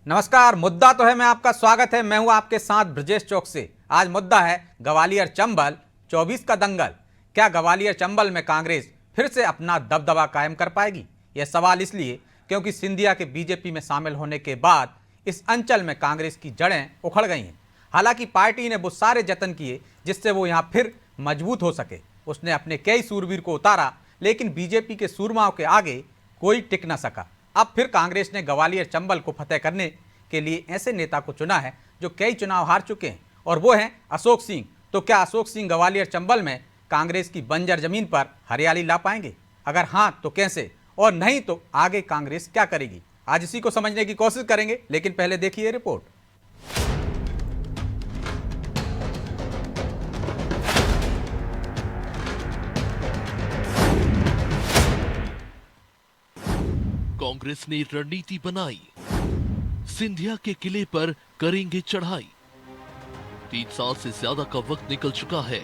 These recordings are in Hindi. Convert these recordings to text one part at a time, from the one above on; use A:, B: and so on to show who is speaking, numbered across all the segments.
A: नमस्कार। मुद्दा तो है मैं आपका स्वागत है। मैं हूं आपके साथ ब्रजेश चौक से। आज मुद्दा है ग्वालियर चंबल 24 का दंगल। क्या ग्वालियर चंबल में कांग्रेस फिर से अपना दबदबा कायम कर पाएगी? यह सवाल इसलिए क्योंकि सिंधिया के बीजेपी में शामिल होने के बाद इस अंचल में कांग्रेस की जड़ें उखड़ गई हैं। हालांकि पार्टी ने वो सारे जतन किए जिससे वो यहाँ फिर मजबूत हो सके। उसने अपने कई सूरवीर को उतारा, लेकिन बीजेपी के सूरमाओं के आगे कोई टिक न सका। अब फिर कांग्रेस ने ग्वालियर चंबल को फतेह करने के लिए ऐसे नेता को चुना है जो कई चुनाव हार चुके हैं, और वो हैं अशोक सिंह। तो क्या अशोक सिंह ग्वालियर चंबल में कांग्रेस की बंजर जमीन पर हरियाली ला पाएंगे? अगर हाँ तो कैसे, और नहीं तो आगे कांग्रेस क्या करेगी? आज इसी को समझने की कोशिश करेंगे, लेकिन पहले देखिए रिपोर्ट।
B: कांग्रेस ने रणनीति बनाई, सिंधिया के किले पर करेंगे चढ़ाई। 3 साल से ज्यादा का वक्त निकल चुका है,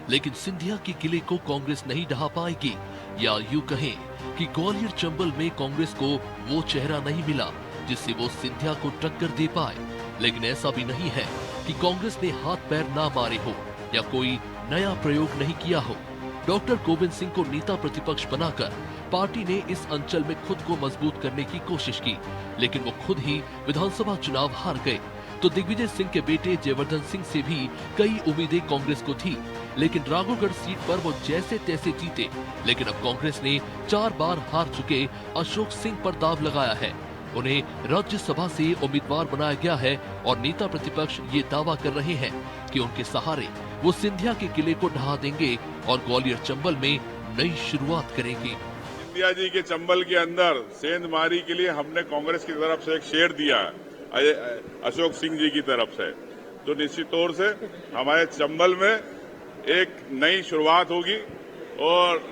B: लेकिन सिंधिया के किले को कांग्रेस नहीं ढहा पाएगी, या यूं कहें कि ग्वालियर चंबल में कांग्रेस को वो चेहरा नहीं मिला जिससे वो सिंधिया को टक्कर दे पाए। लेकिन ऐसा भी नहीं है कि कांग्रेस ने हाथ पैर ना मारे हो या कोई नया प्रयोग नहीं किया हो। डॉक्टर गोविंद सिंह को नेता प्रतिपक्ष बनाकर पार्टी ने इस अंचल में खुद को मजबूत करने की कोशिश की, लेकिन वो खुद ही विधानसभा चुनाव हार गए। तो दिग्विजय सिंह के बेटे जयवर्धन सिंह से भी कई उम्मीदें कांग्रेस को थी, लेकिन राघोगढ़ सीट पर वो जैसे तैसे जीते। लेकिन अब कांग्रेस ने 4 बार हार चुके अशोक सिंह पर दाव लगाया है। उन्हें राज्यसभा से उम्मीदवार बनाया गया है और नेता प्रतिपक्ष ये दावा कर रहे हैं कि उनके सहारे वो सिंधिया के किले को ढहा देंगे और ग्वालियर चंबल में नई शुरुआत करेंगे।
C: सिंधिया जी के चंबल के अंदर सेंधमारी के लिए हमने कांग्रेस की तरफ से एक शेर दिया है अशोक सिंह जी की तरफ से, तो निश्चित तौर से हमारे चंबल में एक नई शुरुआत होगी और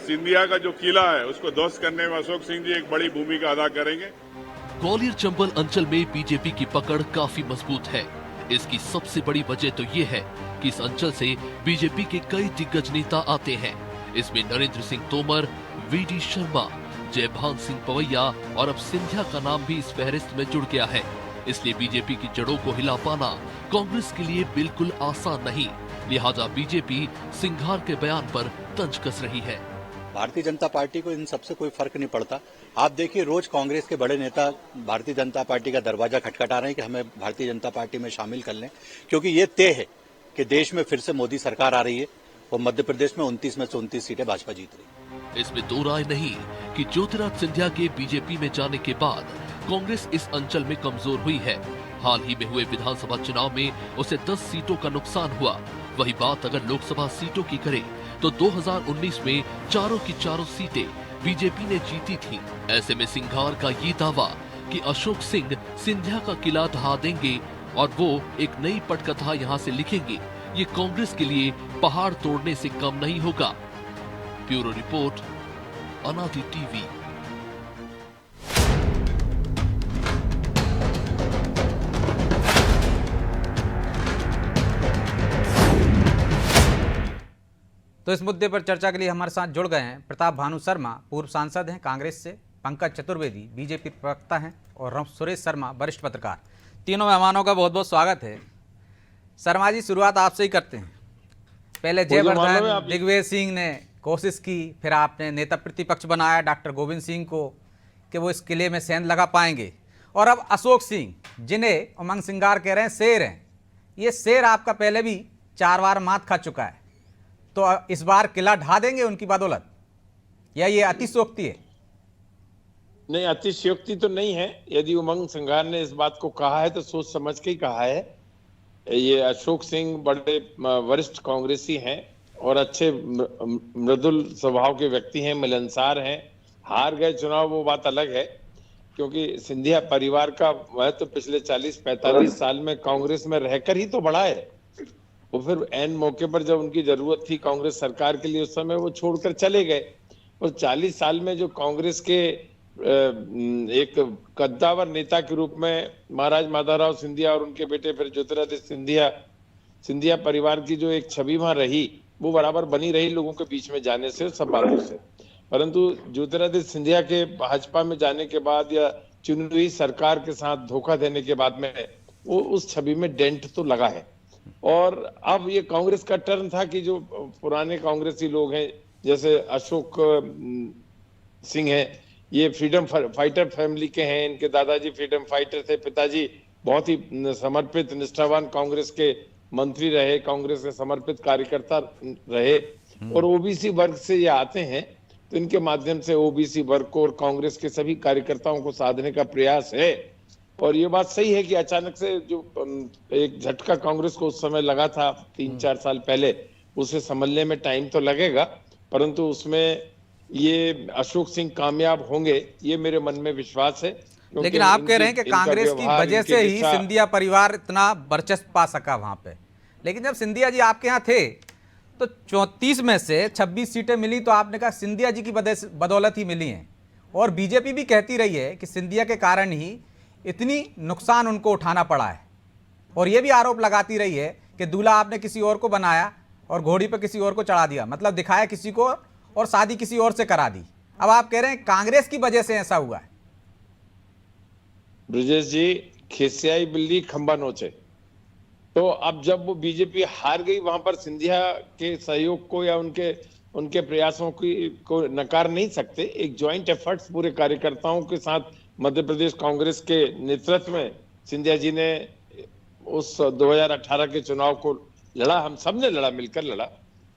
C: सिंधिया का जो किला है उसको ध्वस्त करने में अशोक सिंह जी एक बड़ी भूमिका अदा करेंगे।
B: ग्वालियर चंबल अंचल में बीजेपी की पकड़ काफी मजबूत है। इसकी सबसे बड़ी वजह तो ये है कि इस अंचल से बीजेपी के कई दिग्गज नेता आते हैं। इसमें नरेंद्र सिंह तोमर, वीडी शर्मा, जयभान सिंह पवैया और अब सिंधिया का नाम भी इस फहरिस्त में जुड़ गया है। इसलिए बीजेपी की जड़ों को हिला पाना कांग्रेस के लिए बिल्कुल आसान नहीं। लिहाजा बीजेपी सिंघार के बयान पर तंज कस रही है।
D: भारतीय जनता पार्टी को इन सबसे कोई फर्क नहीं पड़ता। आप देखिए, रोज कांग्रेस के बड़े नेता भारतीय जनता पार्टी का दरवाजा खटखटा रहे हैं कि हमें भारतीय जनता पार्टी में शामिल कर लें, क्योंकि ये तय है कि देश में फिर से मोदी सरकार आ रही है और मध्य प्रदेश में 29 में से 29 सीटें भाजपा जीत रही।
B: इसमें दो राय नहीं कि ज्योतिराज सिंधिया के बीजेपी में जाने के बाद कांग्रेस इस अंचल में कमजोर हुई है। हाल ही में हुए विधानसभा चुनाव में उसे 10 सीटों का नुकसान हुआ। वही बात अगर लोकसभा सीटों की करें तो 2019 में चारों की चारों सीटें बीजेपी ने जीती थी। ऐसे में सिंघार का ये दावा कि अशोक सिंह सिंधिया का किला ढहा देंगे और वो एक नई पटकथा यहाँ से लिखेंगे, ये कांग्रेस के लिए पहाड़ तोड़ने से कम नहीं होगा। ब्यूरो रिपोर्ट, अनादि टीवी।
A: तो इस मुद्दे पर चर्चा के लिए हमारे साथ जुड़ गए हैं प्रताप भानु शर्मा, पूर्व सांसद हैं कांग्रेस से, पंकज चतुर्वेदी बीजेपी प्रवक्ता हैं, और सुरेश शर्मा वरिष्ठ पत्रकार। तीनों मेहमानों का बहुत बहुत स्वागत है। शर्मा जी, शुरुआत आपसे ही करते हैं। पहले जयवर्धन दिग्विजय सिंह ने कोशिश की, फिर आपने नेता प्रतिपक्ष बनाया डॉक्टर गोविंद सिंह को कि वो इस किले में सेंध लगा पाएंगे, और अब अशोक सिंह जिन्हें उमंग सिंगार कह रहे हैं शेर हैं। ये शेर आपका पहले भी 4 बार मात खा चुका है, तो इस बार किला ढा देंगे उनकी बदौलत, या ये अतिशयोक्ति है?
E: नहीं, अतिशयोक्ति तो नहीं है। यदि उमंग सिंगार ने इस बात को कहा है तो सोच समझ के ही कहा है। ये अशोक सिंह बड़े वरिष्ठ कांग्रेसी हैं और अच्छे मृदुल स्वभाव के व्यक्ति हैं, मिलनसार हैं। हार गए चुनाव वो बात अलग है, क्योंकि सिंधिया परिवार का वह तो पिछले 40-45 साल में कांग्रेस में रहकर ही तो बढ़ा है। वो फिर एन मौके पर जब उनकी जरूरत थी कांग्रेस सरकार के लिए, उस समय वो छोड़कर चले गए। और 40 साल में जो कांग्रेस के एक कद्दावर नेता के रूप में महाराज माधवराव सिंधिया और उनके बेटे फिर ज्योतिरादित्य सिंधिया परिवार की जो एक छवि वहां रही, वो बराबर बनी रही लोगों के बीच में जाने से, सब बातों से। परंतु ज्योतिरादित्य सिंधिया के भाजपा में जाने के बाद या चुनी हुई सरकार के साथ धोखा देने के बाद में वो उस छवि में डेंट तो लगा है। और अब ये कांग्रेस का टर्न था कि जो पुराने कांग्रेसी लोग हैं जैसे अशोक सिंह है, ये फ्रीडम फाइटर फैमिली के हैं, इनके दादाजी फ्रीडम फाइटर थे, पिताजी बहुत ही समर्पित निष्ठावान कांग्रेस के मंत्री रहे, कांग्रेस के समर्पित कार्यकर्ता रहे और ओबीसी वर्ग से ये आते हैं, तो इनके माध्यम से ओबीसी वर्ग को और कांग्रेस के सभी कार्यकर्ताओं को साधने का प्रयास है। और ये बात सही है कि अचानक से जो एक झटका कांग्रेस को उस समय लगा था 3-4 साल पहले, उसे संभलने में टाइम तो लगेगा, परंतु उसमें ये अशोक सिंह कामयाब होंगे, ये मेरे मन में विश्वास है।
A: लेकिन आप कह रहे हैं कि कांग्रेस की वजह से ही सिंधिया परिवार इतना वर्चस्व पा सका वहां पे। लेकिन जब सिंधिया जी आपके यहाँ थे तो 34 में से 26 सीटें मिली, तो आपने कहा सिंधिया जी की बदौलत ही मिली हैं। और बीजेपी भी कहती रही है कि सिंधिया के कारण ही इतनी नुकसान उनको उठाना पड़ा है। और ये भी आरोप लगाती रही है कि दूल्हा आपने किसी और को बनाया और घोड़ी पर किसी और को चढ़ा दिया, मतलब दिखाया किसी को और शादी किसी और से करा दी। अब आप कह रहे हैं कांग्रेस की वजह से ऐसा हुआ है।
E: ब्रजेश जी, खिसियाई बिल्ली खंबा नोचे। तो अब जब वो बीजेपी हार गई, वहां पर सिंधिया के सहयोग को या उनके प्रयासों को नकार नहीं सकते। एक ज्वाइंट एफर्ट्स पूरे कार्यकर्ताओं के साथ मध्य प्रदेश कांग्रेस के नेतृत्व में सिंधिया जी ने उस 2018 के चुनाव को लड़ा, हम सब ने लड़ा, मिलकर लड़ा,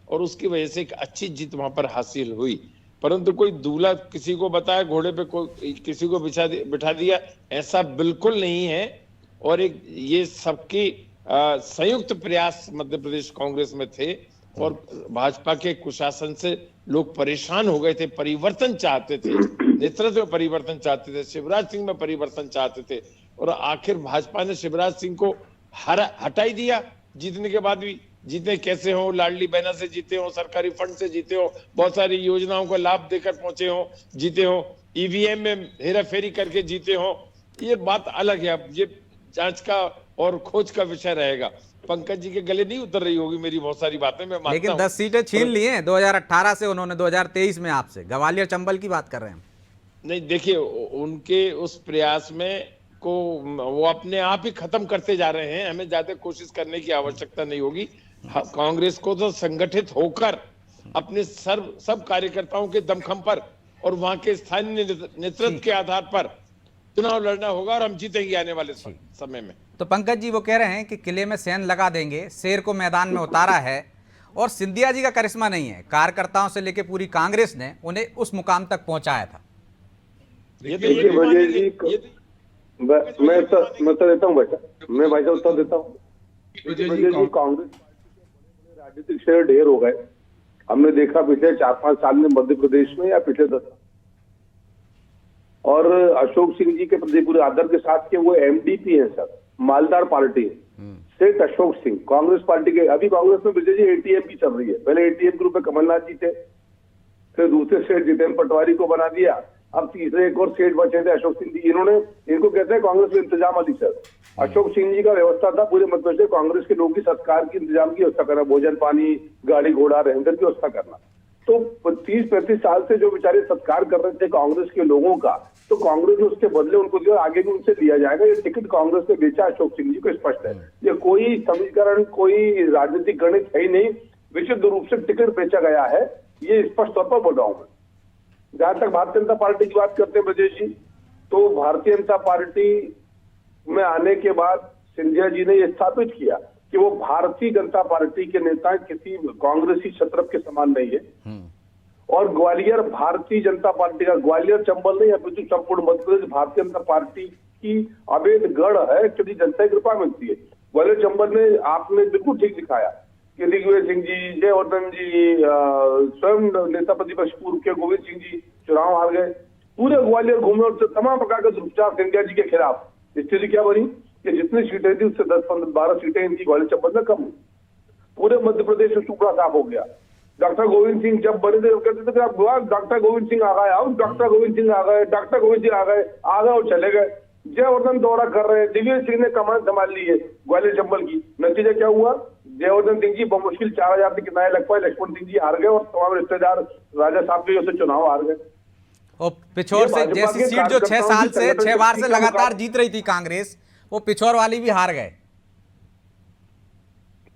E: और उसकी वजह से एक अच्छी जीत वहां पर हासिल हुई। परंतु कोई दूल्हा किसी को बताया, घोड़े पे कोई किसी को बिठा दिया, ऐसा बिल्कुल नहीं है। और एक ये सबकी संयुक्त प्रयास मध्य प्रदेश कांग्रेस में थे और भाजपा के कुशासन से लोग परेशान हो गए थे, परिवर्तन चाहते थे, नेतृत्व में परिवर्तन चाहते थे, शिवराज सिंह में परिवर्तन चाहते थे। और आखिर भाजपा ने शिवराज सिंह को हटाई दिया। जीतने के बाद भी जीते कैसे हो, लाडली बहना से जीते हो, सरकारी फंड से जीते हो, बहुत सारी योजनाओं का लाभ देकर पहुंचे हो, जीते हो, ईवीएम में हेरा फेरी करके जीते हो, ये बात अलग है। अब ये जांच का और खोज का विषय रहेगा। पंकज जी के गले नहीं उतर रही होगी मेरी बहुत सारी बातें, मैं मानता हूं।
A: लेकिन 10 सीटें छीन ली हैं 2018 से उन्होंने, 2023 में आपसे। ग्वालियर चंबल की बात कर रहे हैं।
E: नहीं, देखिए उनके उस प्रयास में को वो अपने आप ही खत्म करते जा रहे हैं, हमें ज्यादा कोशिश करने की आवश्यकता नहीं होगी। कांग्रेस को तो संगठित होकर अपने सब कार्यकर्ताओं के दमखम पर और वहां के स्थानीय नेतृत्व के आधार पर चुनाव लड़ना होगा और हम जीतेंगे आने वाले समय में।
A: तो पंकज जी वो कह रहे हैं कि किले में सेन लगा देंगे, शेर को मैदान में उतारा है, और सिंधिया जी का करिश्मा नहीं है, कार्यकर्ताओं से लेकर पूरी कांग्रेस ने उन्हें उस मुकाम तक पहुंचाया था।
F: मैं उत्तर देता हूँ बेटा, मैं भाई साहब उत्तर देता हूँ। कांग्रेस राजनीतिक शेयर ढेर हो गए, हमने देखा पिछले 4-5 साल में मध्य प्रदेश में या पिछले 10 साल। और अशोक सिंह जी के प्रति पूरे आदर के साथ के वो एमडीपी है सर, मालदार पार्टी है। सेठ अशोक सिंह कांग्रेस पार्टी के, अभी कांग्रेस में विजय जी एटीएम की चल रही है। पहले एटीएम ग्रुप में कमलनाथ जी थे, फिर दूसरे सेठ जितेंद्र पटवारी को बना दिया, अब तीसरे एक और सेठ बचे थे अशोक सिंह जी। इन्होंने, इनको कहते हैं कांग्रेस में इंतजाम अली सर। अशोक सिंह जी का व्यवस्था था पूरे मध्य प्रदेश कांग्रेस के लोगों की सत्कार की इंतजाम की व्यवस्था करना, भोजन पानी, गाड़ी घोड़ा रहने की व्यवस्था करना। तो 30-35 साल से जो बेचारे सत्कार कर रहे थे कांग्रेस के लोगों का, तो कांग्रेस ने उसके बदले उनको दिया, आगे भी उनसे लिया जाएगा। ये टिकट कांग्रेस ने बेचा अशोक सिंह जी को, स्पष्ट है। ये कोई समीकरण, कोई राजनीतिक गणित है ही नहीं, विशुद्ध रूप से टिकट बेचा गया है, ये स्पष्ट तौर पर बोल रहा हूं मैं। जहां तक भारतीय जनता पार्टी की बात करते हैं ब्रजेश जी, तो भारतीय जनता पार्टी में आने के बाद सिंधिया जी ने यह स्थापित किया कि वो भारतीय जनता पार्टी के नेता किसी कांग्रेसी छत्रप के समान नहीं है। और ग्वालियर भारतीय जनता पार्टी का, ग्वालियर चंबल नहीं, अपितु संपूर्ण मध्य प्रदेश भारतीय जनता पार्टी की अवैध गढ़ है, क्योंकि जनता की कृपा मिलती है। ग्वालियर चंबल में आपने बिल्कुल ठीक दिखाया कि दिग्विजय सिंह जी, जयवर्धन जी, स्वयं नेता प्रतिपक्ष पूर्व के गोविंद सिंह जी चुनाव हार गए। पूरे ग्वालियर घूमे और तमाम प्रकार के दुष्प्रचार सिंधिया जी के खिलाफ। स्थिति क्या बनी कि जितनी सीटें थी उससे 10-12 सीटें इनकी ग्वालियर चंबल में कम हुई। पूरे मध्य प्रदेश में टुकड़ा साफ हो गया। डॉक्टर गोविंद सिंह जब बने थे कहते थे आप डॉक्टर गोविंद सिंह आ गए, अब डॉक्टर गोविंद सिंह आ गए, डॉक्टर गोविंद सिंह आ गए और चले गए। जयवर्धन दौरा कर रहे हैं, दिग्विजय सिंह ने कमान संभाल ली है ग्वालियर चंबल की। नतीजा क्या हुआ? जयवर्धन सिंह जी बमुश्किल 4000 के किनारे लग पाए, लक्ष्मण सिंह जी हार गए और तमाम रिश्तेदार राजा साहब के से चुनाव हार गए।
A: और पिछोर से
F: भाजपा
A: जैसी
F: के
A: सीट जो 6
F: कार्यकर्ताओं
A: साल
F: की
A: से
F: संगठन
A: 6 बार
F: शक्ति
A: से
F: का
A: लगातार
F: मुकाबला-
A: जीत रही थी कांग्रेस, वो पिछोर वाली भी हार गए।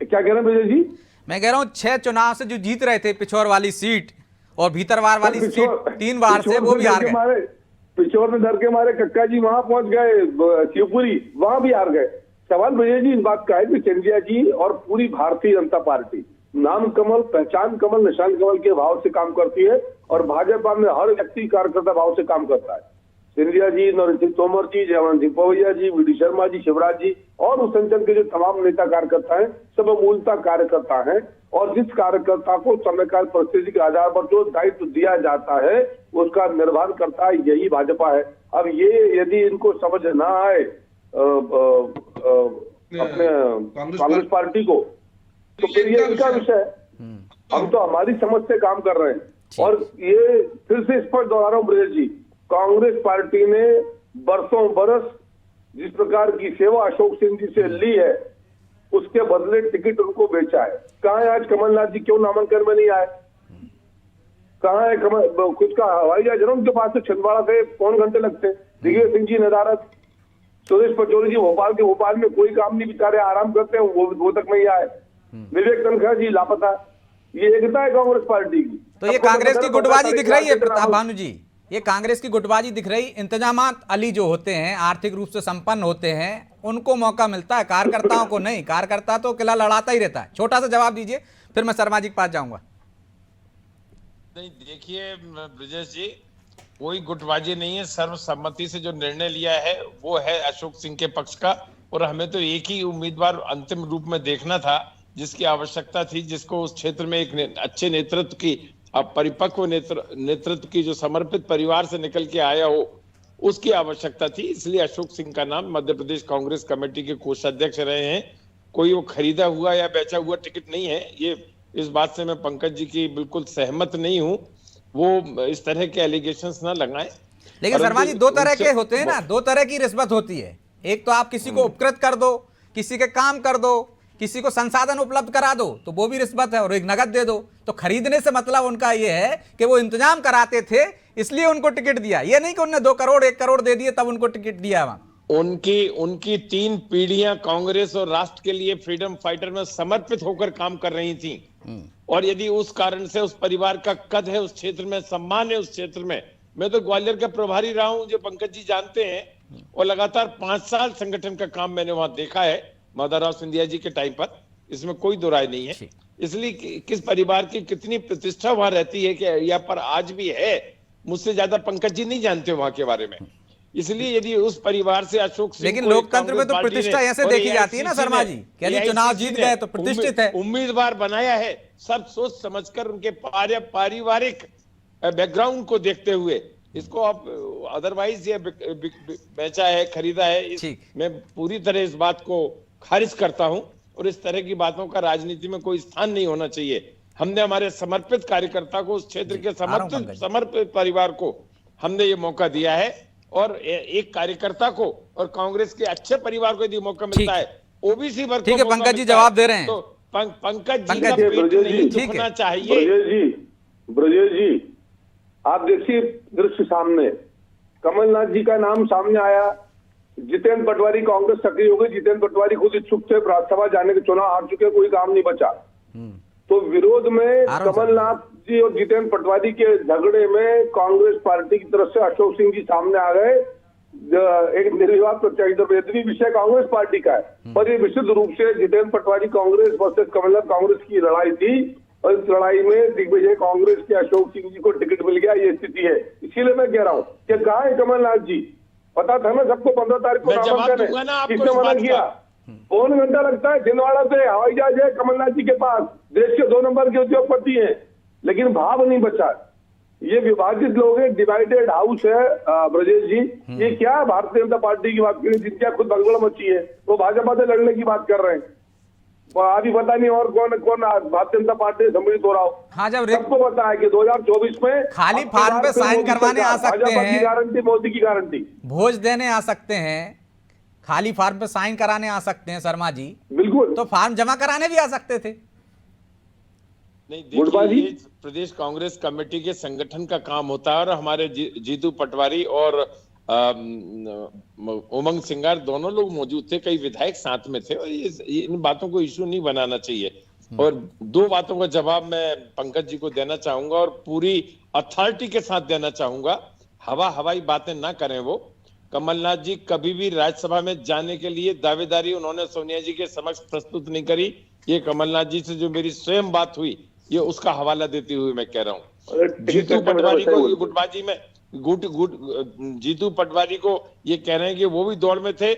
F: क्या कह रहे हैं विजय जी?
A: मैं कह रहा हूँ 6 चुनाव से जो जीत रहे थे पिछोर वाली सीट और भीतरवार वाली सीट
F: पिछोर-
A: 3 बार से,
F: पिछोर
A: वो भी
F: डर
A: हार
F: के
A: गए।
F: मारे- पिछोर में डर के मारे कक्का जी वहां पहुंच गए, शिवपुरी, वहां भी हार गए। सवाल विजय जी इस बात का है कि सिंधिया जी और पूरी भारतीय जनता पार्टी नाम कमल, पहचान कमल, निशान कमल के भाव से काम करती है और भाजपा में हर व्यक्ति कार्यकर्ता भाव से काम करता है। सिंधिया जी, नरेंद्र सिंह तोमर जी, जयवंत सिंह पवैया जी, वी.डी. शर्मा जी, शिवराज जी और उस संगठन के जो तमाम नेता कार्यकर्ता हैं, सब मूलतः कार्यकर्ता हैं और जिस कार्यकर्ता को समयकाल परिस्थिति के आधार पर जो दायित्व दिया जाता है उसका निर्वहन करता है, यही भाजपा है। अब ये यदि इनको समझ ना आए अपने कांग्रेस पार्टी को, तो फिर ये इनका विषय है। हम तो हमारी समझ से काम कर रहे हैं और ये फिर से स्पष्ट दोहरा रहा हूं ब्रजेश जी, कांग्रेस पार्टी ने बरसों बरस जिस प्रकार की सेवा अशोक सिंह जी से ली है उसके बदले टिकट उनको बेचा है। कहाँ है आज कमलनाथ जी, क्यों नामांकन में नहीं आए? कहाँ है खुद का हवाई जहाज उनके पास से छिंदवाड़ा से पौन घंटे लगते हैं। दिग्विजय सिंह जी नदारत, सुरेश पचौरी जी भोपाल में कोई काम नहीं, बेचारे आराम करते हैं, वो तक नहीं आए। विवेक तनखा जी लापता। ये एकता है कांग्रेस पार्टी की।
A: तो ये कांग्रेस की गुटबाजी दिख रही है प्रताप भानु जी, ये कांग्रेस की गुटबाजी दिख रही। इंतजामात अली जो होते हैं, आर्थिक रूप से संपन्न होते हैं, उनको मौका मिलता है, कार्यकर्ताओं को नहीं। कार्यकर्ता तो किला लड़ाता ही रहता है। छोटा सा जवाब दीजिए, फिर मैं शर्मा जी के पास जाऊंगा।
E: नहीं, देखिए ब्रजेश जी, कोई गुटबाजी नहीं है। सर्वसम्मति से जो निर्णय लिया है वो है अशोक सिंह के पक्ष का और हमें तो एक ही उम्मीदवार अंतिम रूप में देखना था जिसकी आवश्यकता थी, जिसको उस क्षेत्र में एक अच्छे नेतृत्व की, परिपक्व नेतृत्व की, जो समर्पित परिवार से निकल के आया हो, उसकी आवश्यकता थी। इसलिए अशोक सिंह का नाम मध्य प्रदेश कांग्रेस कमेटी के कोषाध्यक्ष रहे हैं। कोई वो खरीदा हुआ या बेचा हुआ टिकट नहीं है। ये इस बात से मैं पंकज जी की बिल्कुल सहमत नहीं हूं, वो इस तरह के एलिगेशंस ना लगाएं।
A: लेकिन शर्मा जी, दो तरह के होते हैं ना, दो तरह की रिश्वत होती है। एक तो आप किसी को उपकृत कर दो, किसी के काम कर दो, किसी को संसाधन उपलब्ध करा दो, तो वो भी रिश्वत है। और एक नगद दे दो। तो खरीदने से मतलब उनका ये है कि वो इंतजाम कराते थे, इसलिए उनको टिकट दिया। ये नहीं कि उन्होंने 2 करोड़ 1 करोड़ दे दिए तब उनको टिकट दिया। वहां
E: उनकी 3 पीढ़ियां कांग्रेस और राष्ट्र के लिए फ्रीडम फाइटर में समर्पित होकर काम कर रही थी और यदि उस कारण से उस परिवार का कद है, उस क्षेत्र में सम्मान है, उस क्षेत्र में, मैं तो ग्वालियर का प्रभारी रहा हूं, जो पंकज जी जानते हैं, और लगातार 5 साल संगठन का काम मैंने वहां देखा है माधवराव सिंधिया जी के टाइम पर। इसमें कोई दो राय नहीं है। इसलिए किस परिवार की कितनी प्रतिष्ठा वहां रहती है कि यहाँ पर आज भी है, मुझसे ज्यादा पंकज जी नहीं जानते वहां के बारे में। इसलिए यदि उस परिवार से अशोक सिंह,
A: लेकिन लोकतंत्र में तो प्रतिष्ठा ऐसे देखी जाती है ना शर्मा जी, कि यदि चुनाव जीत गए तो प्रतिष्ठित है,
E: उम्मीदवार बनाया है, सब सोच समझकर उनके पारिवारिक बैकग्राउंड को देखते हुए। इसको आप अदरवाइज ये बेचा है, खरीदा है, मैं पूरी तरह इस बात को खारिज करता हूं और इस तरह की बातों का राजनीति में कोई स्थान नहीं होना चाहिए। हमने हमारे समर्पित कार्यकर्ता को, उस क्षेत्र के समर्पित परिवार को हमने ये मौका दिया है और एक कार्यकर्ता को और कांग्रेस के अच्छे परिवार को यदि मौका मिलता है, ओबीसी वर्ग को,
A: ठीक है पंकज जी जवाब दे रहे हैं,
E: तो पंकज जी का पेट नहीं दुखना चाहिए।
F: ब्रजेश जी, आप देखिए दृश्य सामने, कमलनाथ जी का नाम सामने आया, जितेंद्र पटवारी कांग्रेस सक्रिय हो गई, जितेंद्र पटवारी खुद इच्छुक थे, राज्यसभा जाने के चुनाव हार चुके, कोई काम नहीं बचा। तो विरोध में कमलनाथ जी और जितेंद्र पटवारी के झगड़े में कांग्रेस पार्टी की तरफ से अशोक सिंह जी सामने आ गए। एक निर्विवाद प्रत्याशी विषय कांग्रेस पार्टी का है, पर ये विशुद्ध रूप से जितेंद्र पटवारी कांग्रेस वर्सेस कमलनाथ कांग्रेस की लड़ाई थी और इस लड़ाई में दिग्विजय कांग्रेस के अशोक सिंह जी को टिकट मिल गया, ये स्थिति है। इसीलिए मैं कह रहा हूँ कि कहाँ है कमलनाथ जी? पता था ना सबको 15 तारीख को नामांकन है, किसने मना किया? पौन घंटा लगता है, छिंदवाड़ा से हवाई जहाज है कमलनाथ जी के पास, देश के 2 नंबर के उद्योगपति हैं, लेकिन भाव नहीं बचा। ये विभाजित लोग हैं, डिवाइडेड हाउस है ब्रजेश जी। ये क्या भारतीय जनता पार्टी की बात करें, जिनकी खुद भगदड़ मची है, वो भाजपा से लड़ने की बात कर रहे हैं। अभी पता नहीं और कौन भारतीय जनता पार्टी सम्मिलित हो रहा हो।
A: हाँ, जब
F: सबको पता है कि 2024 में
A: खाली फार्म पे साइन करवाने आ सकते हैं,
F: गारंटी, मोदी की गारंटी,
A: भोज देने आ सकते हैं, खाली फार्म पे साइन कराने आ सकते हैं शर्मा जी,
F: बिल्कुल,
A: तो फार्म जमा कराने भी आ सकते थे।
E: नहीं,
F: गुटबाजी?
E: देखिए, ये प्रदेश कांग्रेस कमेटी के संगठन का काम होता है और हमारे जीतू पटवारी और उमंग सिंगार दोनों लोग मौजूद थे, कई विधायक साथ में थे, और ये इन बातों को इशू नहीं बनाना चाहिए। और दो बातों का जवाब मैं पंकज जी को देना चाहूंगा और पूरी अथॉरिटी के साथ देना चाहूंगा। हवाई बातें ना करें वो। कमलनाथ जी कभी भी राज्यसभा में जाने के लिए दावेदारी उन्होंने सोनिया जी के समक्ष प्रस्तुत नहीं करी। ये कमलनाथ जी से जो मेरी स्वयं बात हुई, ये उसका हवाला देते हुए मैं कह रहा हूँ। जीतू पटवारी को ये गुटबाजी में जीतू पटवारी को ये कह रहे हैं कि वो भी दौड़ में थे।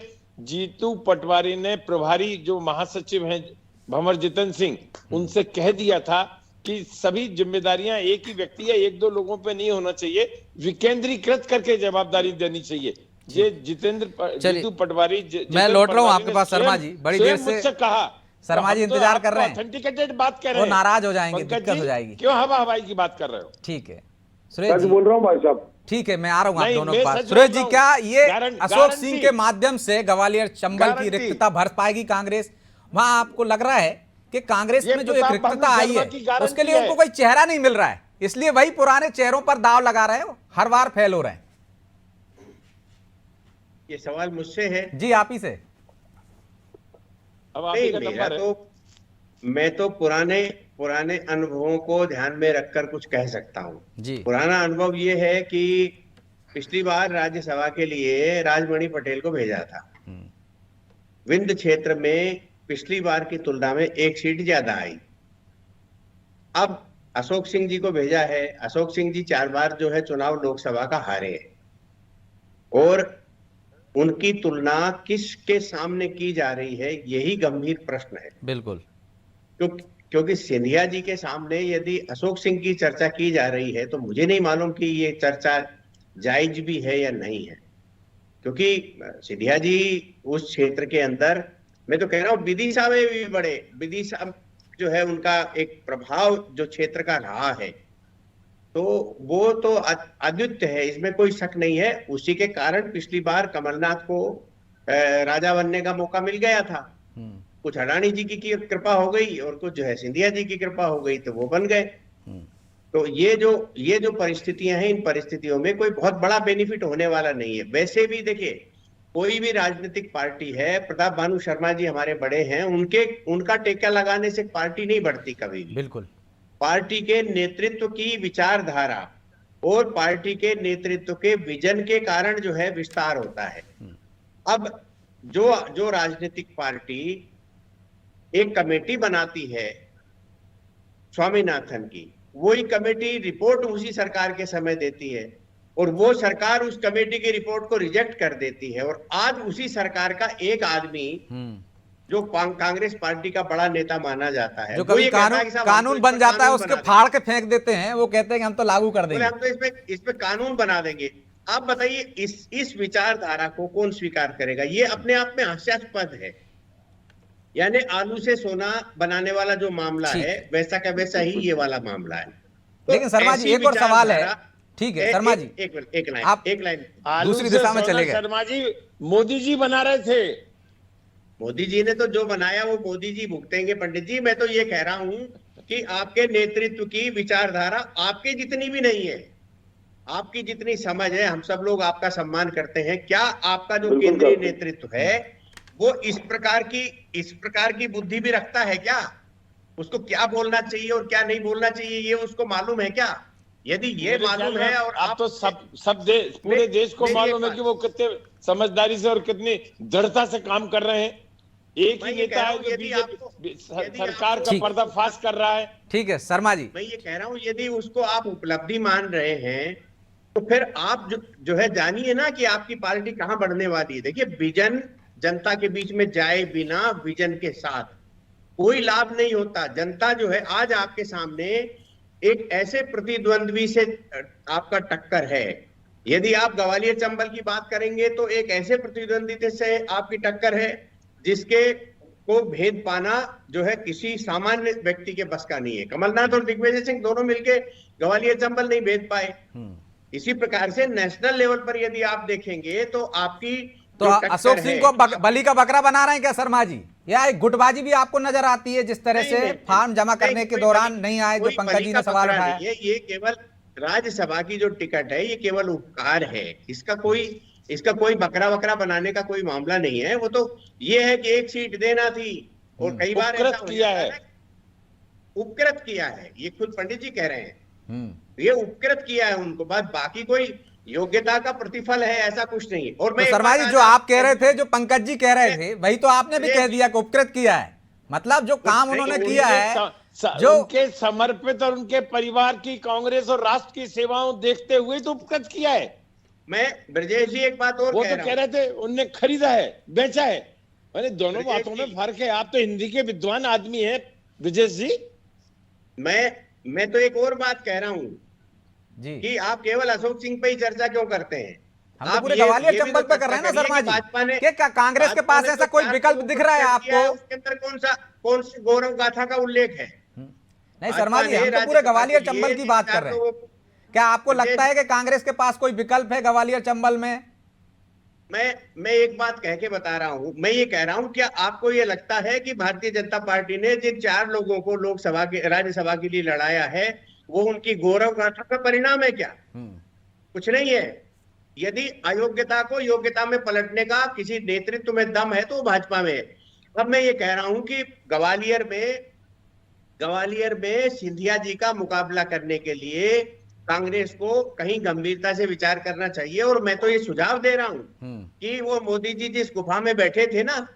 E: जीतू पटवारी ने प्रभारी जो महासचिव हैं भंवर जितेंद्र सिंह, उनसे कह दिया था कि सभी जिम्मेदारियां एक ही व्यक्ति या एक दो लोगों पे नहीं होना चाहिए, विकेंद्रीकृत करके जवाबदारी देनी चाहिए। ये जीतू पटवारी,
A: मैं लौट रहा हूँ आपके पास शर्मा जी, बड़ी देर से
E: मुझसे कहा,
A: शर्मा जी इंतजार कर रहे हैं,
E: ऑथेंटिकेटेड बात कर रहे
A: वो
E: हैं,
A: नाराज हो जाएंगे, दिक्कत हो जाएगी।
E: क्यों हवाई की बात कर रहे हो?
A: ठीक है सुरेश जी,
F: बोल रहा हूँ भाई साहब।
A: ठीक है मैं आ रहा हूँ आप
E: नहीं,
A: दोनों
E: मैं
A: के पास।
E: सच
A: सुरेश
E: बोल
A: जी,
E: रहा
A: क्या
E: हूं।
A: ये अशोक
E: गारंटी।
A: सिंह के माध्यम से ग्वालियर चंबल की
E: गारंटी।
A: रिक्तता भर पाएगी कांग्रेस? वहां आपको लग रहा है कि कांग्रेस
E: ये
A: में जो एक
E: प्रताप
A: रिक्तता
E: भानु
A: आई
E: शर्मा
A: है
E: की गारंटी
A: उसके लिए
E: है।
A: उनको कोई चेहरा नहीं मिल रहा है, इसलिए वही पुराने चेहरों पर दाव लगा रहे हो, हर बार फेल हो रहे हैं?
G: ये सवाल मुझसे है?
A: जी आप ही से।
E: अब आप
G: नहीं,
E: ही का
G: मेरा
E: नंबर है।
G: तो मैं तो पुराने अनुभवों को ध्यान में रखकर कुछ कह सकता हूँ।
A: जी
G: पुराना अनुभव ये है कि पिछली बार राज्यसभा के लिए राजमणि पटेल को भेजा था। विंध्य क्षेत्र में पिछली बार की तुलना में एक सीट ज्यादा आई। अब अशोक सिंह जी को भेजा है। अशोक सिंह जी 4 बार जो है चुनाव लोकसभा का हारे हैं और उनकी तुलना किसके सामने की जा रही है, यही गंभीर प्रश्न है।
A: बिल्कुल,
G: क्योंकि सिंधिया जी के सामने यदि अशोक सिंह की चर्चा की जा रही है तो मुझे नहीं मालूम कि ये चर्चा जायज भी है या नहीं है, क्योंकि सिंधिया जी उस क्षेत्र के अंदर, मैं तो कह रहा हूँ विदिशा में भी बड़े, विदिशा जो है उनका एक प्रभाव जो क्षेत्र का रहा है, तो वो तो अद्वितीय है, इसमें कोई शक नहीं है। उसी के कारण पिछली बार कमलनाथ को राजा बनने का मौका मिल गया था। कुछ अडानी जी की कृपा हो गई और कुछ जो है सिंधिया जी की कृपा हो गई, तो वो बन गए। तो ये जो परिस्थितियां हैं, इन परिस्थितियों में कोई बहुत बड़ा बेनिफिट होने वाला नहीं है। वैसे भी देखिए, कोई भी राजनीतिक पार्टी है, प्रताप भानु शर्मा जी हमारे बड़े हैं, उनका टेका लगाने से पार्टी नहीं बढ़ती कभी भी।
A: बिल्कुल,
G: पार्टी के नेतृत्व की विचारधारा और पार्टी के नेतृत्व के विजन के कारण जो है विस्तार होता है। अब जो राजनीतिक पार्टी एक कमेटी बनाती है स्वामीनाथन की, वही कमेटी रिपोर्ट उसी सरकार के समय देती है और वो सरकार उस कमेटी की रिपोर्ट को रिजेक्ट कर देती है। और आज उसी सरकार का एक आदमी जो कांग्रेस पार्टी का बड़ा नेता माना जाता है,
A: जो कभी कानून बन जाता है उसके फाड़ के फेंक देते हैं, वो कहते हैं कि हम तो लागू कर देंगे,
G: हम तो इस पे कानून बना देंगे। आप बताइए इस विचारधारा को कौन स्वीकार करेगा? ये अपने आप में हास्यास्पद है। यानी आलू से सोना बनाने वाला जो मामला है, वैसा का वैसा ही ये वाला मामला है। तो
A: लेकिन शर्मा जी एक और सवाल है, ठीक है शर्मा जी,
G: एक लाइन
A: दूसरी दिशा में चले गए।
E: शर्मा जी मोदी जी बना रहे थे।
G: मोदी जी ने तो जो बनाया वो मोदी जी भुगतेंगे पंडित जी। मैं तो ये कह रहा हूं कि आपके नेतृत्व की विचारधारा आपके जितनी भी नहीं है, आपकी जितनी समझ है, हम सब लोग आपका सम्मान करते हैं। क्या आपका जो केंद्रीय नेतृत्व है वो इस प्रकार की बुद्धि भी रखता है क्या? उसको क्या बोलना चाहिए और क्या नहीं बोलना चाहिए ये उसको मालूम है क्या? यदि ये मालूम है, और
E: आप तो पूरे देश को मालूम है कि वो कितने समझदारी से और कितनी दृढ़ता से काम कर रहे हैं। एक ही नेता है जो बीजेपी सरकार का पर्दाफाश कर रहा है।
A: ठीक है शर्मा जी,
G: मैं ये कह रहा हूं, यदि उसको आप उपलब्धि मान रहे हैं तो फिर आप जो है जानिए ना कि आपकी पार्टी कहां बढ़ने वाली है। देखिए, विजन जनता के बीच में जाए बिना विजन के साथ कोई लाभ नहीं होता। जनता जो है आज आपके सामने एक ऐसे प्रतिद्वंद्वी से आपका टक्कर है। यदि आप ग्वालियर चंबल की बात करेंगे तो एक ऐसे प्रतिद्वंदी से आपकी टक्कर है जिसके को भेद पाना जो है किसी सामान्य व्यक्ति के बस का नहीं है। कमलनाथ और दिग्विजय सिंह दोनों मिलके ग्वालियर चंबल नहीं भेद पाए। इसी प्रकार से नेशनल लेवल पर यदि आप देखेंगे तो आपकी
A: तो अशोक सिंह को बलि का बकरा बना रहे हैं क्या शर्मा जी? या एक गुटबाजी भी आपको नजर आती है जिस तरह से
G: नहीं,
A: फॉर्म जमा
G: नहीं,
A: करने के
G: कोई
A: दौरान
G: बलि-
A: नहीं आए, जो
G: कोई
A: पंकज
G: बलि
A: जी
G: का
A: ने सवाल
G: बकरा
A: उठाया?
G: नहीं है, ये केवल राज्यसभा की जो टिकट है ये केवल उपहार है। इसका कोई बकरा वकरा बनाने का कोई मामला नहीं है। वो तो ये है कि एक सीट देना थी और कई बार
E: उपकृत
G: ऐसा हो
E: किया
G: जाता
E: है।
G: ना, उपकृत किया है, ये खुद पंडित जी कह रहे हैं।
A: हम्म।
G: ये उपकृत किया है उनको, बस बाकी कोई योग्यता का प्रतिफल है ऐसा कुछ नहीं है। और
A: तो
G: मैं एक
A: शर्मा
G: बात
A: जी
G: आज
A: जो आप कह रहे
G: आपको-
A: थे, जो पंकज जी कह रहे थे, वही तो आपने भी कह दिया कि उपकृत किया है। मतलब जो काम
G: नहीं,
A: उन्होंने
G: उनके
A: किया है, जो
E: उनके समर्पित और उनके परिवार की, कांग्रेस और राष्ट्र की सेवाओं देखते हुए तो उपकृत किया है।
G: मैं ब्रजेश जी एक बात और
E: वो
G: कह
E: तो
G: रहा
E: कह
G: हूं।
E: रहे थे उनने खरीदा है, बेचा है। अरे दोनों
G: ब्रजेश
E: बातों में
G: जी-
E: फर्क है। आप तो हिंदी के विद्वान आदमी हैं ब्रजेश जी।
G: मैं तो एक और बात कह रहा हूं
A: जी
G: कि आप केवल अशोक सिंह पे ही चर्चा क्यों करते हैं?
A: हम तो
G: आप
A: पूरे
G: ये
A: ग्वालियर
G: भी
A: चंबल
G: तो
A: पे कर रहे हैं ना
G: चर्चा
A: शर्मा
G: करिए कि
A: जी,
G: भाजपा ने
A: कि क्या कांग्रेस के
G: भाजपा
A: पास
G: ने
A: ऐसा
G: जो
A: कोई
G: 4
A: विकल्प
G: लोगों
A: दिख
G: को
A: रहा है
G: टिकट दिया
A: आपको?
G: उसके अंदर कौन सी गौरव गाथा का उल्लेख है?
A: नहीं शर्मा
G: भाजपा
A: जी,
G: ने
A: हम तो पूरे
G: राज्यसभा
A: ग्वालियर
G: के लिए
A: चंबल की बात
G: 4
A: कर रहे हैं।
G: लोगों को-
A: क्या आपको
G: ब्रजेश-
A: लगता है कि कांग्रेस के पास कोई विकल्प है ग्वालियर चंबल में?
G: मैं एक बात कह के बता रहा हूं। मैं ये कह रहा हूं, क्या आपको ये लगता है कि भारतीय जनता पार्टी ने जिन 4 लोगों को लोकसभा के राज्यसभा के लिए लड़ाया है वो उनकी गौरव गाथा का परिणाम है क्या? कुछ नहीं है। यदि अयोग्यता को योग्यता में पलटने का किसी नेतृत्व में दम है तो वो भाजपा में है। अब मैं ये कह रहा हूं कि ग्वालियर में सिंधिया जी का मुकाबला करने के लिए कांग्रेस को कहीं गंभीरता से विचार करना चाहिए। और मैं तो ये सुझाव दे रहा हूं कि वो मोदी जी जिस गुफा में बैठे थे ना,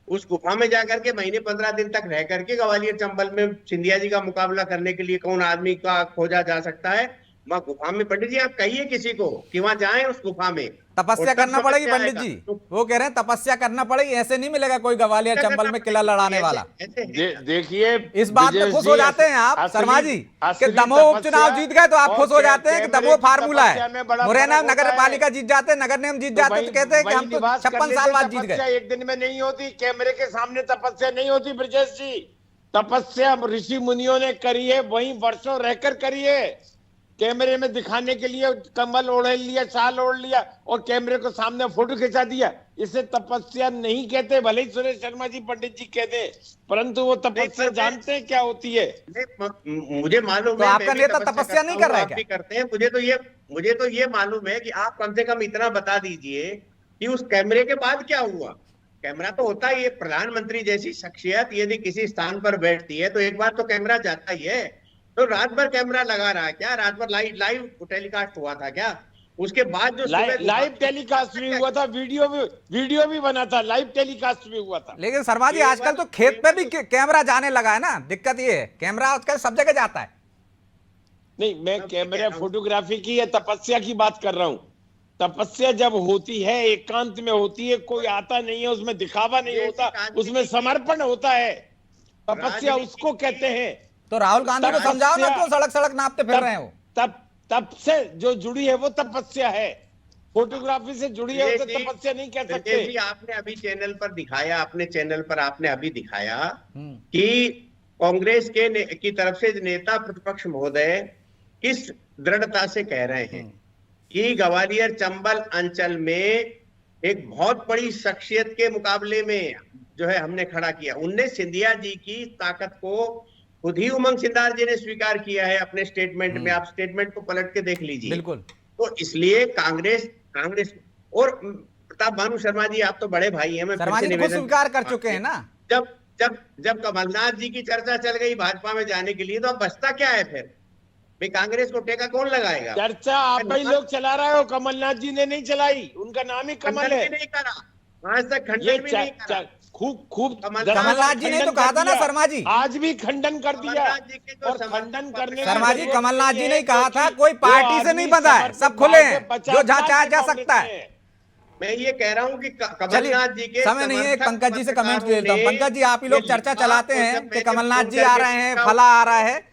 G: उस गुफा में जाकर के महीने 15 दिन तक रह करके ग्वालियर चंबल में सिंधिया जी का मुकाबला करने के लिए कौन आदमी का खोजा जा सकता है, वहां गुफा में। पंडित जी आप कहिए किसी को कि वहां जाएं उस गुफा में,
A: तपस्या
G: और तब
A: करना
G: समझ
A: पड़ेगी
G: में
A: पंडित
G: आएगा।
A: जी,
G: तो
A: वो कह रहे हैं तपस्या करना पड़ेगी, ऐसे नहीं मिलेगा कोई ग्वालियर
G: क्या
A: चंबल
G: करना
A: में किला
G: पड़ेगा?
A: लड़ाने
G: ऐसे-
A: वाला।
G: ऐसे है क्या?
E: देखिए
A: इस बात पे
E: ब्रजेश
A: खुश
E: जी,
A: हो जाते हैं आप
E: असली-
A: शर्मा जी कि
E: असली
A: दमोह उपचुनाव
E: तपस्या
A: जीत गए तो आप
E: और
A: खुश हो जाते हैं कि
E: कैमरे
A: दमोह
E: की
A: फार्मूला
E: तपस्या
A: है,
E: में बड़ा
A: मुरैना
E: फर्क होता
A: नगर
E: है।
A: पालिका जीत जाते, नगर निगम जीत जाते तो कहते हैं कि हम तो 56 साल बाद जीत गए।
E: एक दिन में नहीं होती, कैमरे के सामने तपस्या नहीं होती ब्रजेश जी। तपस्या ऋषि मुनियों ने करी है, वहीं वर्षों रहकर करी है। कैमरे में दिखाने के लिए कम्बल ओढ़ लिया, शाल ओढ़ लिया और कैमरे को सामने फोटो खिंचा दिया, इसे तपस्या नहीं कहते। भले ही सुरेश शर्मा जी पंडित जी कहते, परंतु वो तपस्या जानते हैं क्या होती है।
G: मुझे मालूम
A: तो
G: है,
A: आपका
G: मैं भी
A: नेता तपस्या नहीं
G: करता
A: कर रहा है
G: हूं, आप
A: क्या?
G: भी करते हैं। मुझे तो ये मालूम है कि आप कम से कम इतना बता दीजिए कि उस कैमरे के बाद क्या हुआ। कैमरा तो होता ही है, प्रधानमंत्री जैसी शख्सियत यदि किसी स्थान पर बैठती है तो एक बार तो कैमरा जाता ही है। तो रात भर कैमरा लगा रहा है क्या? रात भर लाइव टेलीकास्ट हुआ था क्या? उसके बाद जो
E: लाइव टेलीकास्ट भी हुआ था, वीडियो भी बना था, लाइव टेलीकास्ट भी हुआ था।
A: लेकिन शर्मा जी आजकल तो खेत पे भी कैमरा जाने लगा है ना, दिक्कत ये है कैमरा आजकल सब जगह जाता है।
E: नहीं, मैं कैमरा फोटोग्राफी की या तपस्या की बात कर रहा हूं। तपस्या जब होती है एकांत में होती है, कोई आता नहीं है, उसमें दिखावा नहीं होता, उसमें समर्पण होता है, तपस्या उसको कहते हैं।
A: तो राहुल गांधी को समझाओ ना, क्यों सड़क सड़क नापते फिर रहे हो?
E: तब से जो जुड़ी है वो तपस्या है, फोटोग्राफी से जुड़ी है उसे तपस्या नहीं कह सकते।
G: आपने अभी चैनल पर दिखाया, अपने चैनल पर आपने अभी दिखाया कि कांग्रेस की तरफ से नेता प्रतिपक्ष महोदय किस दृढ़ता से कह रहे हैं कि ग्वालियर चंबल अंचल में एक बहुत बड़ी शख्सियत के मुकाबले में जो है हमने खड़ा किया। उनने सिंधिया जी की ताकत को खुद ही उमंग सिंधार जी ने स्वीकार किया है अपने स्टेटमेंट में। आप स्टेटमेंट को पलट के देख लीजिए।
A: बिल्कुल।
G: तो इसलिए कांग्रेस और प्रताप भानु शर्मा जी, आप तो बड़े भाई हैं, मैं
A: शर्मा जी खुद स्वीकार कर चुके हैं ना।
G: जब कमलनाथ जी की चर्चा चल गई भाजपा में जाने के लिए, तो अब बचता क्या है फिर? भाई कांग्रेस को टेका कौन लगाएगा?
E: चर्चा आप ही लोग चला रहे हो, कमलनाथ जी ने नहीं चलाई, उनका नाम ही कमल है।
G: नहीं करा आज तक, खंडन भी नहीं करा।
E: खूब
A: कमलनाथ जी ने तो कहा था ना शर्मा जी,
E: आज भी खंडन कर दिया। और खंडन करने
A: शर्मा जी कमलनाथ जी ने कहा था कोई पार्टी से नहीं बंधा है, सब खुले हैं, जो जहां चाहे जा सकता है।
G: मैं ये कह रहा हूं कि कमलनाथ जी के
A: समय नहीं है, पंकज जी से कमेंट ले लेता हूं। पंकज जी आप ही लोग चर्चा चलाते हैं कि कमलनाथ जी आ रहे हैं, फला आ रहा है,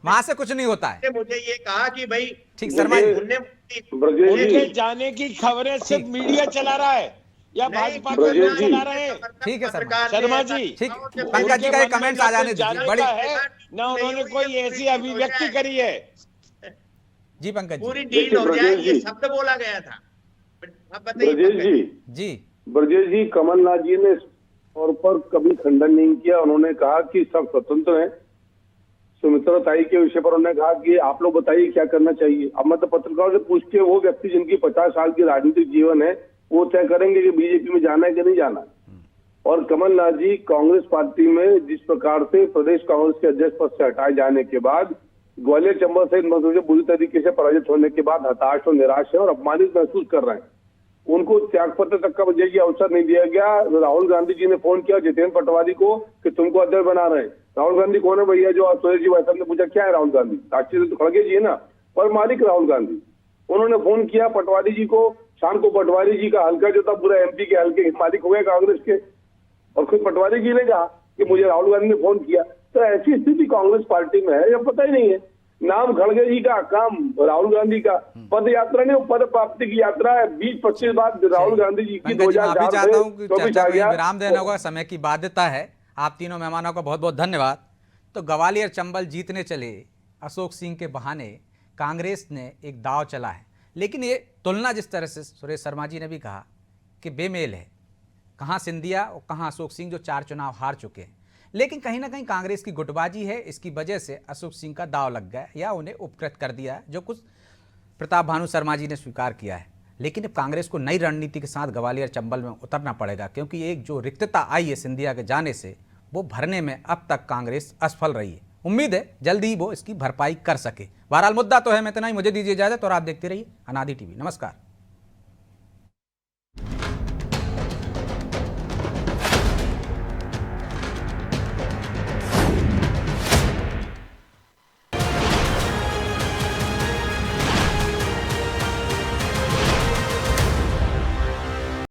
A: वहां से कुछ नहीं होता है।
G: मुझे ये कहा कि भाई
A: ठीक शर्मा जी,
E: उनके जाने की खबरें सिर्फ मीडिया चला रहा है या भाजपा के लोग चला रहे हैं?
A: ठीक है
E: शर्मा जी,
A: ठीक। पंकज जी का कमेंट आ जाने दीजिए। बड़ी
E: ना उन्होंने कोई ऐसी अभिव्यक्ति करी है।
A: जी पंकज
G: पूरी डील हो जाए, ये शब्द बोला गया था। अब बताइए
F: ब्रजेश जी,
A: जी,
F: ब्रजेश जी, कमलनाथ जी ने तौर पर कभी खंडन नहीं किया। उन्होंने कहा कि सब स्वतंत्र हैं। सुमित्रा ताई के विषय पर उन्होंने कहा कि आप लोग बताइए क्या करना चाहिए। अब मैं तो पत्रकारों से पूछ के वो व्यक्ति जिनकी 50 साल की राजनीतिक जीवन है वो तय करेंगे कि बीजेपी में जाना है कि नहीं जाना। और कमलनाथ जी कांग्रेस पार्टी में जिस प्रकार से प्रदेश कांग्रेस के अध्यक्ष पद से हटाए जाने के बाद ग्वालियर चंबल सहित मधुबनी से बुरी तरीके से पराजित होने के बाद हताश और निराश है और अपमानित महसूस कर रहे हैं। उनको त्यागपत्र तक का ये अवसर नहीं दिया गया। राहुल गांधी जी ने फोन किया जितेंद्र पटवारी को कि तुमको अध्यक्ष बना रहे हैं। राहुल गांधी कौन है भैया? जो सुरेश जी भाई साहब ने पूछा क्या है राहुल गांधी? राष्ट्रीय तो खड़गे जी है ना, पर मालिक राहुल गांधी। उन्होंने फोन किया पटवारी जी को, शाम को पटवारी जी का हल्का जो था पूरा एमपी के हल्के मालिक हो गए कांग्रेस के, और खुद पटवारी जी ने कहा कि मुझे राहुल गांधी ने फोन किया। तो ऐसी स्थिति कांग्रेस पार्टी में है, या पता ही नहीं है। नाम खड़गे जी का, काम राहुल गांधी का। पद यात्रा नहीं, पद प्राप्ति की यात्रा है। 20-25 बार राहुल गांधी जी की 2004
A: चाहता हूं कि
F: 24
A: चर्चा
F: आ
A: को
F: गया।
A: विराम देना होगा, समय की बाध्यता है। आप तीनों मेहमानों का बहुत बहुत धन्यवाद। तो ग्वालियर चंबल जीतने चले अशोक सिंह के बहाने कांग्रेस ने एक दांव चला है, लेकिन ये तुलना जिस तरह से सुरेश शर्मा जी ने भी कहा कि बेमेल है, कहाँ सिंधिया और कहाँ अशोक सिंह जो 4 चुनाव हार चुके हैं। लेकिन कहीं ना कहीं कांग्रेस की गुटबाजी है, इसकी वजह से अशोक सिंह का दांव लग गया या उन्हें उपकृत कर दिया है, जो कुछ प्रताप भानु शर्मा जी ने स्वीकार किया है। लेकिन अब कांग्रेस को नई रणनीति के साथ ग्वालियर चंबल में उतरना पड़ेगा, क्योंकि एक जो रिक्तता आई है सिंधिया के जाने से वो भरने में अब तक कांग्रेस असफल रही है। उम्मीद है जल्दी ही वो इसकी भरपाई कर सके। बहरहाल मुद्दा तो है, मैं इतना ही, मुझे दीजिए इजाजत और आप देखते रहिए अनादि टीवी। नमस्कार।